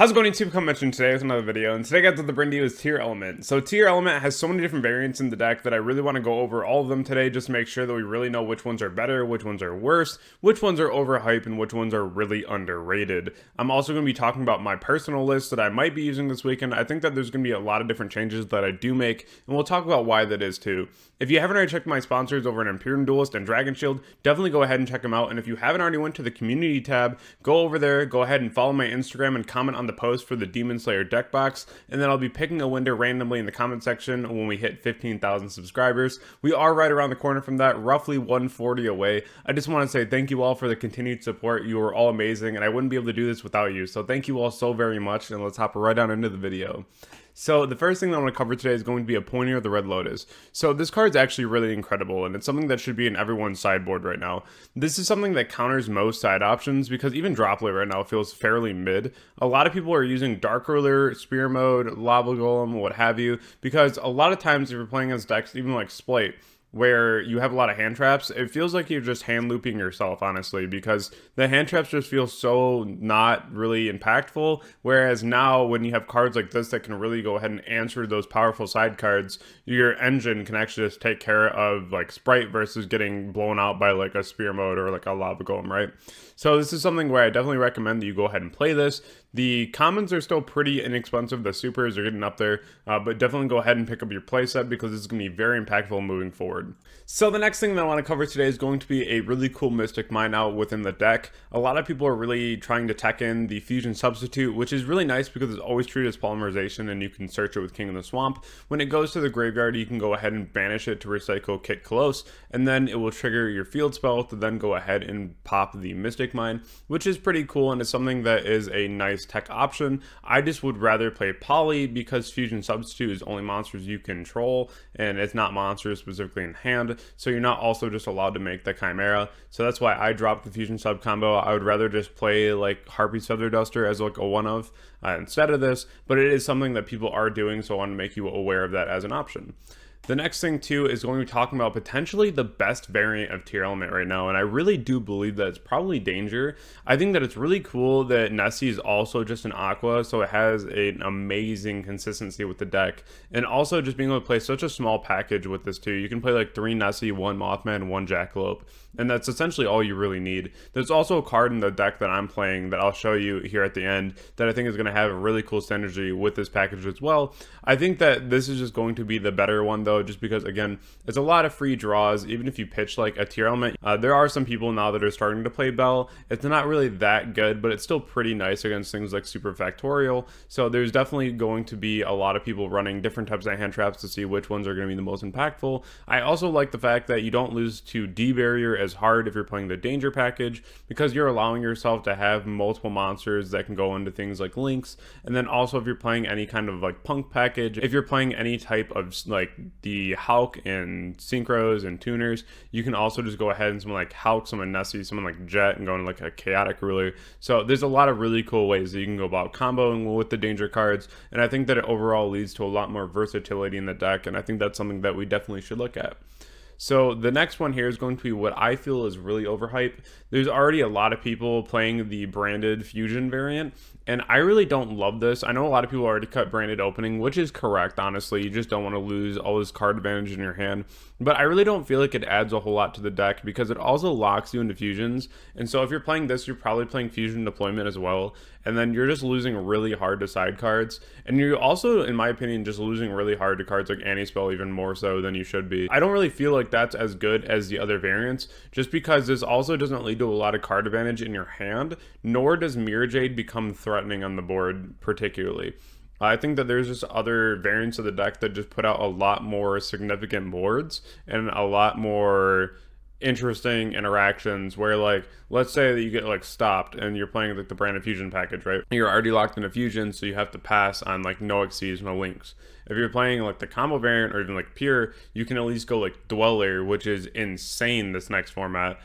How's it going, YouTube? Come mentioned today with another video, and today guys, what to bring to you is Tearlament. So Tearlament has so many different variants in the deck that I really want to go over all of them today, just to make sure that we really know which ones are better, which ones are worse, which ones are overhyped, and which ones are really underrated. I'm also going to be talking about my personal list that I might be using this weekend. I think that there's going to be a lot of different changes that I do make, and we'll talk about why that is too. If you haven't already checked my sponsors over at P.U.N.K Duelist and Dragon Shield, definitely go ahead and check them out. And if you haven't already went to the community tab, go over there, go ahead and follow my Instagram and comment on the post for the Demon Slayer deck box, and then I'll be picking a winner randomly in the comment section when we hit 15,000 subscribers. We are right around the corner from that, roughly 140 away. I just want to say thank you all for the continued support. You are all amazing, and I wouldn't be able to do this without you. So thank you all so very much, and let's hop right on into the video. So the first thing that I want to cover today is going to be a Pointer of the Red Lotus. So this card is actually really incredible, and it's something that should be in everyone's sideboard right now. This is something that counters most side options because even Droplet right now feels fairly mid. A lot of people are using Dark Ruler, Spear Mode, Lava Golem, what have you, because a lot of times if you're playing against decks, even like Splate, where you have a lot of hand traps, it feels like you're just hand looping yourself, honestly, because the hand traps just feel so not really impactful. Whereas now when you have cards like this that can really go ahead and answer those powerful side cards, your engine can actually just take care of like Sprite versus getting blown out by like a Spear Mode or like a Lava Golem, right? So this is something where I definitely recommend that you go ahead and play this. The commons are still pretty inexpensive. The supers are getting up there, but definitely go ahead and pick up your playset because this is going to be very impactful moving forward. So the next thing that I want to cover today is going to be a really cool Mystic Mine out within the deck. A lot of people are really trying to tech in the Fusion Substitute, which is really nice because it's always treated as polymerization and you can search it with King of the Swamp. When it goes to the graveyard, you can go ahead and banish it to recycle Kit Close, and then it will trigger your field spell to then go ahead and pop the Mystic Mine, which is pretty cool and it's something that is a nice tech option. I just would rather play Poly because Fusion Substitute is only monsters you control and it's not monsters specifically in hand, so you're not also just allowed to make the Chimera. So that's why I dropped the Fusion Sub combo. I would rather just play like Harpy's Feather Duster as like a one-of instead of this, but it is something that people are doing, so I want to make you aware of that as an option. The next thing too is going to be talking about potentially the best variant of Tearlament right now, and I really do believe that it's probably Danger. I think that it's really cool that Nessie is also just an Aqua, so it has an amazing consistency with the deck, and also just being able to play such a small package with this too. You can play like 3 Nessie, 1 Mothman, 1 Jackalope, and that's essentially all you really need. There's also a card in the deck that I'm playing that I'll show you here at the end that I think is going to have a really cool synergy with this package as well. I think that this is just going to be the better one though, just because again, it's a lot of free draws. Even if you pitch like a Tearlament, there are some people now that are starting to play Bell. It's not really that good, but it's still pretty nice against things like Super Factorial. So there's definitely going to be a lot of people running different types of hand traps to see which ones are going to be the most impactful. I also like the fact that you don't lose to D-Barrier as hard if you're playing the Danger package, because you're allowing yourself to have multiple monsters that can go into things like Lynx. And then also if you're playing any kind of like Punk package, if you're playing any type of like the Hulk and Synchros and Tuners, you can also just go ahead and someone like Hulk, someone Nessie, someone like Jet, and go into like a Chaotic Ruler. So there's a lot of really cool ways that you can go about comboing with the Danger cards, and I think that it overall leads to a lot more versatility in the deck, and I think that's something that we definitely should look at. So the next one here is going to be what I feel is really overhyped. There's already a lot of people playing the branded Fusion variant, and I really don't love this. I know a lot of people already cut branded opening, which is correct, honestly. You just don't want to lose all this card advantage in your hand. But I really don't feel like it adds a whole lot to the deck because it also locks you into fusions. And so if you're playing this, you're probably playing Fusion Deployment as well. And then you're just losing really hard to side cards. And you're also, in my opinion, just losing really hard to cards like Anti-Spell even more so than you should be. I don't really feel like that's as good as the other variants, just because this also doesn't lead to a lot of card advantage in your hand, nor does Mirror Jade become threatening on the board particularly. I think that there's just other variants of the deck that just put out a lot more significant boards and a lot more interesting interactions where, like, let's say that you get like stopped and you're playing like the branded Fusion package, right? You're already locked into Fusion, so you have to pass on like no Xyz, no Lynx. If you're playing like the combo variant or even like Pure, you can at least go like Dweller, which is insane this next format.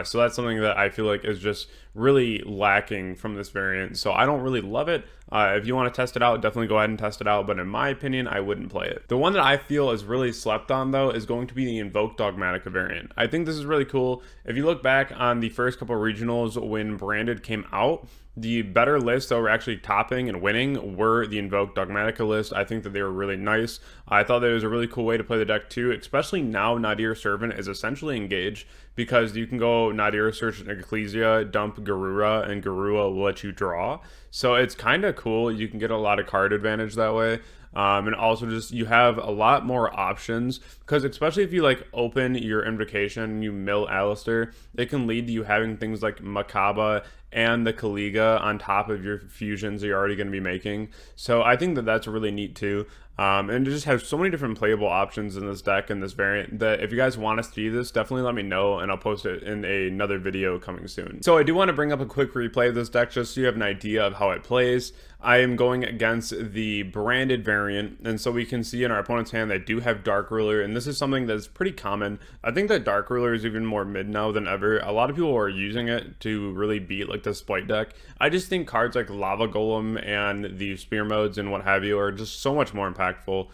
So that's something that I feel like is just really lacking from this variant, so I don't really love it. If you want to test it out, definitely go ahead and test it out, but in my opinion, I wouldn't play it. The one that I feel is really slept on, though, is going to be the Invoke Dogmatic variant. I think this is really cool. If you look back on the first couple regionals when Branded came out, the better lists that were actually topping and winning were the Invoke Dogmatica list. I think that they were really nice. I thought that it was a really cool way to play the deck too, especially now Nadir Servant is essentially engaged, because you can go Nadir Search Ecclesia, dump Garura, and Garura will let you draw. So it's kind of cool. You can get a lot of card advantage that way. And also just you have a lot more options, because especially if you like open your invocation and you mill Alistair, it can lead to you having things like Makaba and the Kaliga on top of your fusions that you're already going to be making. So I think that that's really neat too. And it just has so many different playable options in this deck and this variant that if you guys want to see this, definitely let me know and I'll post it in another video coming soon. So I do want to bring up a quick replay of this deck just so you have an idea of how it plays. I am going against the Branded variant, and so we can see in our opponent's hand they do have Dark Ruler, and this is something that's pretty common. I think that Dark Ruler is even more mid now than ever. A lot of people are using it to really beat like the Spite deck. I just think cards like Lava Golem and the Spear Modes and what have you are just so much more impactful.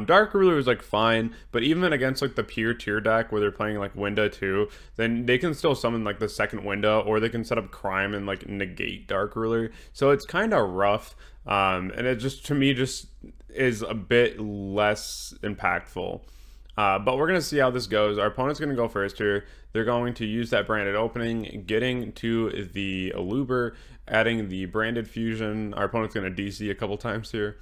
Dark Ruler is like fine, but even against like the pure tier deck where they're playing like Winda too, then they can still summon like the second Winda, or they can set up Crime and like negate Dark Ruler. So it's kind of rough, and it just to me just is a bit less impactful. But we're gonna see how this goes. Our opponent's gonna go first here. They're going to use that Branded opening, getting to the Aluber, adding the Branded fusion. Our opponent's gonna DC a couple times here.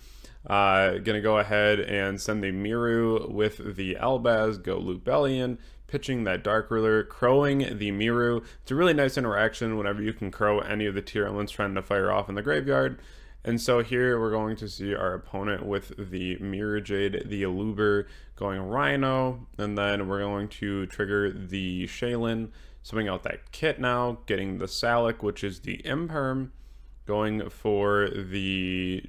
Gonna go ahead and send the Miru with the Albaz, go Lubellion, pitching that Dark Ruler, crowing the Miru. It's a really nice interaction whenever you can crow any of the Tearlaments trying to fire off in the graveyard. And so here we're going to see our opponent with the Mirror Jade, the Aluber, going Rhino, and then we're going to trigger the Shaylin, swimming out that Kit now, getting the Salic, which is the Imperm, going for the...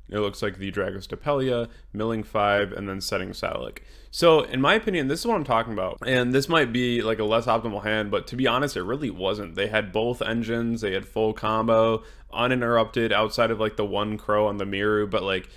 It looks like the Dragostapelia, milling 5, and then setting Salic. So, in my opinion, this is what I'm talking about. And this might be like a less optimal hand, but to be honest, it really wasn't. They had both engines, they had full combo, uninterrupted, outside of like the one crow on the Miru, but like,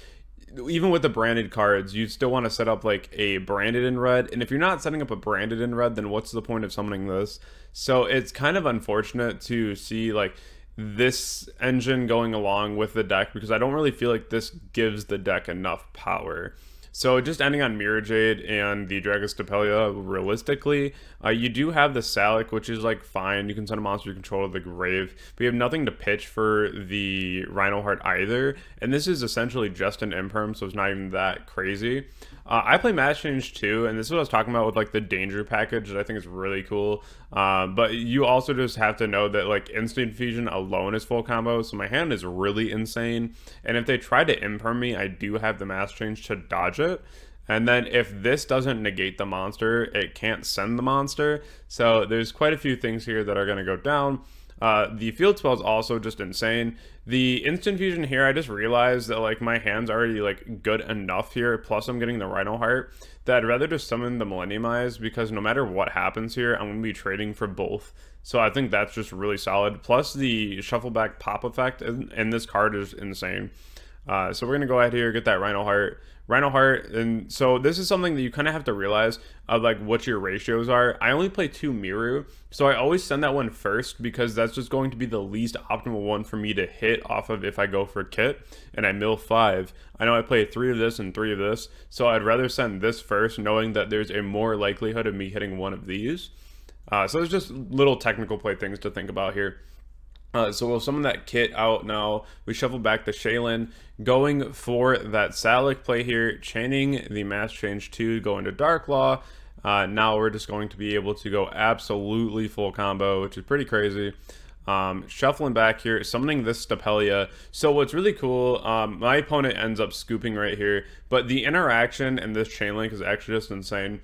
even with the branded cards, you still want to set up like a branded in red. And if you're not setting up a branded in red, then what's the point of summoning this? So, it's kind of unfortunate to see like this engine going along with the deck, because I don't really feel like this gives the deck enough power. So just ending on Mirror Jade and the Dragostapelia, realistically, you do have the Salic, which is like fine. You can send a monster you control to the grave, but you have nothing to pitch for the Rhino Heart either. And this is essentially just an Imperm, so it's not even that crazy. I play Match Change too, and this is what I was talking about with like the Danger package that I think is really cool. But you also just have to know that like Instant Fusion alone is full combo, so my hand is really insane. And if they try to Imperm me, I do have the Match Change to dodge it. And then if this doesn't negate the monster, it can't send the monster. So there's quite a few things here that are going to go down. The field spell is also just insane. The instant fusion here, I just realized that like my hand's already like good enough here, plus I'm getting the Rhino Heart, that I'd rather just summon the Millenniumize, because no matter what happens here, I'm going to be trading for both. So I think that's just really solid. Plus the shuffle back pop effect in this card is insane. So we're going to go ahead here, get that Rhino Heart. And so this is something that you kind of have to realize of like what your ratios are. I only play 2 Miru, so I always send that one first, because that's just going to be the least optimal one for me to hit off of if I go for Kit and I mill 5. I know I play 3 of this and 3 of this, so I'd rather send this first, knowing that there's a more likelihood of me hitting one of these. So there's just little technical play things to think about here. So we'll summon that Kit out now. We shuffle back the Shaylin, going for that Salic play here, chaining the Match Change 2, going to Dark Law. Now we're just going to be able to go absolutely full combo, which is pretty crazy. Shuffling back here, summoning this Stapelia. So what's really cool, my opponent ends up scooping right here, but the interaction in this chain link is actually just insane.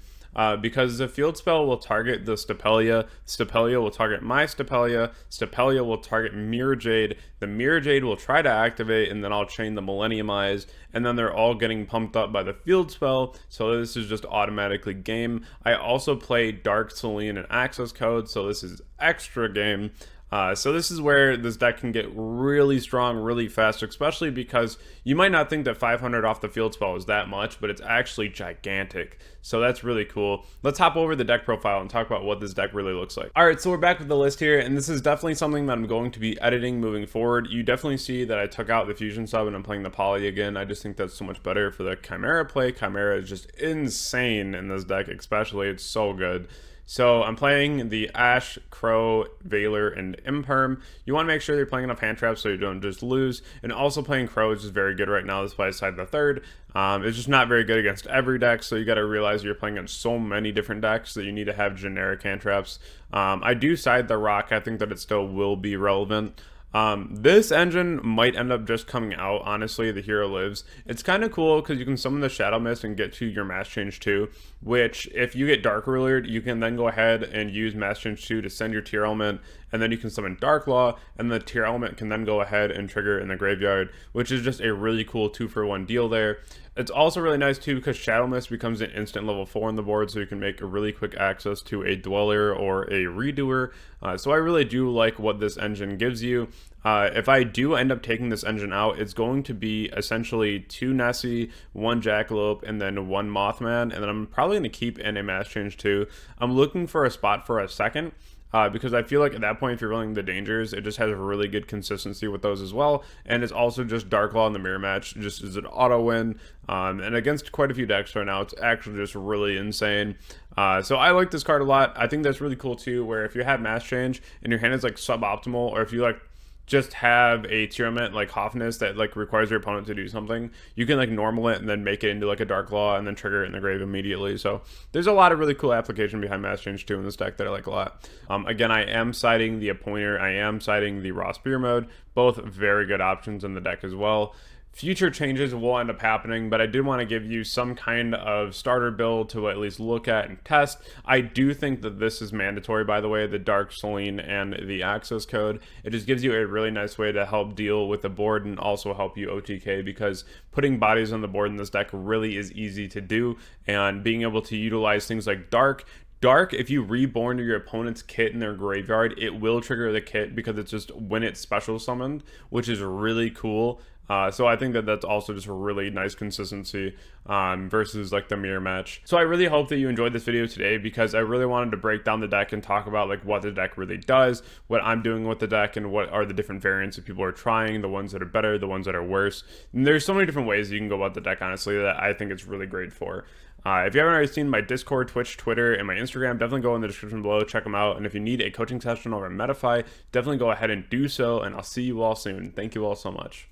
Because the field spell will target the Stapelia, Stapelia will target my Stapelia, Stapelia will target Mirror Jade, the Mirror Jade will try to activate, and then I'll chain the Millenniumize, and then they're all getting pumped up by the field spell, so this is just automatically game. I also play Dark Selene and Access Code, so this is extra game. So this is where this deck can get really strong really fast, especially because you might not think that 500 off the field spell is that much, but it's actually gigantic. So that's really cool. Let's hop over the deck profile and talk about what this deck really looks like. All right, so we're back with the list here, and this is definitely something that I'm going to be editing moving forward. You definitely see that I took out the Fusion sub and I'm playing the Poly again. I just think that's so much better for the Chimera play. Chimera is just insane in this deck, especially. It's so good. So I'm playing the Ash, Crow, Veiler, and Imperm. You want to make sure you're playing enough hand traps so you don't just lose. And also playing Crow is just very good right now. This plays side the third. It's just not very good against every deck, so you got to realize you're playing against so many different decks that you need to have generic hand traps. I do side the Rock. I think that it still will be relevant. This engine might end up just coming out, honestly, the Hero Lives. It's kind of cool because you can summon the Shadow Mist and get to your Mass Change 2, which if you get Dark Rulered, you can then go ahead and use Mass Change 2 to send your Tearlament, and then you can summon Dark Law, and the Tearlament can then go ahead and trigger in the graveyard, which is just a really cool 2-for-1 deal there. It's also really nice too because Shadow Mist becomes an instant level 4 on the board, so you can make a really quick access to a Dweller or a Redoer. So I really do like what this engine gives you. If I do end up taking this engine out, it's going to be essentially 2 Nessie, 1 Jackalope, and then 1 Mothman, and then I'm probably going to keep in a Mass Change 2. I'm looking for a spot for a second. Because I feel like at that point, if you're rolling the dangers, it just has a really good consistency with those as well. And it's also just Dark Law in the mirror match, just as an auto win. And against quite a few decks right now, it's actually just really insane. So I like this card a lot. I think that's really cool too, where if you have Mass Change and your hand is like suboptimal, or if you like just have a Tearlament like Hoffness that like requires your opponent to do something, you can like normal it and then make it into like a Dark Law and then trigger it in the grave immediately. So there's a lot of really cool application behind Mass Change 2 in this deck that I like a lot. Again, I am citing the Appointer, I am citing the Raw Spear mode, both very good options in the deck as well. Future changes will end up happening, but I did want to give you some kind of starter build to at least look at and test. I do think that this is mandatory, by the way, the Dark Selene and the access code. It just gives you a really nice way to help deal with the board and also help you OTK, because putting bodies on the board in this deck really is easy to do, and being able to utilize things like Dark, if you reborn your opponent's kit in their graveyard, it will trigger the kit because it's just when it's special summoned, which is really cool. So I think that that's also just a really nice consistency versus like the mirror match. So I really hope that you enjoyed this video today, because I really wanted to break down the deck and talk about like what the deck really does, what I'm doing with the deck, and what are the different variants that people are trying, the ones that are better, the ones that are worse. And there's so many different ways you can go about the deck, honestly, that I think it's really great for. If you haven't already seen my Discord, Twitch, Twitter, and my Instagram, definitely go in the description below, check them out. And if you need a coaching session over at Metafy, definitely go ahead and do so, and I'll see you all soon. Thank you all so much.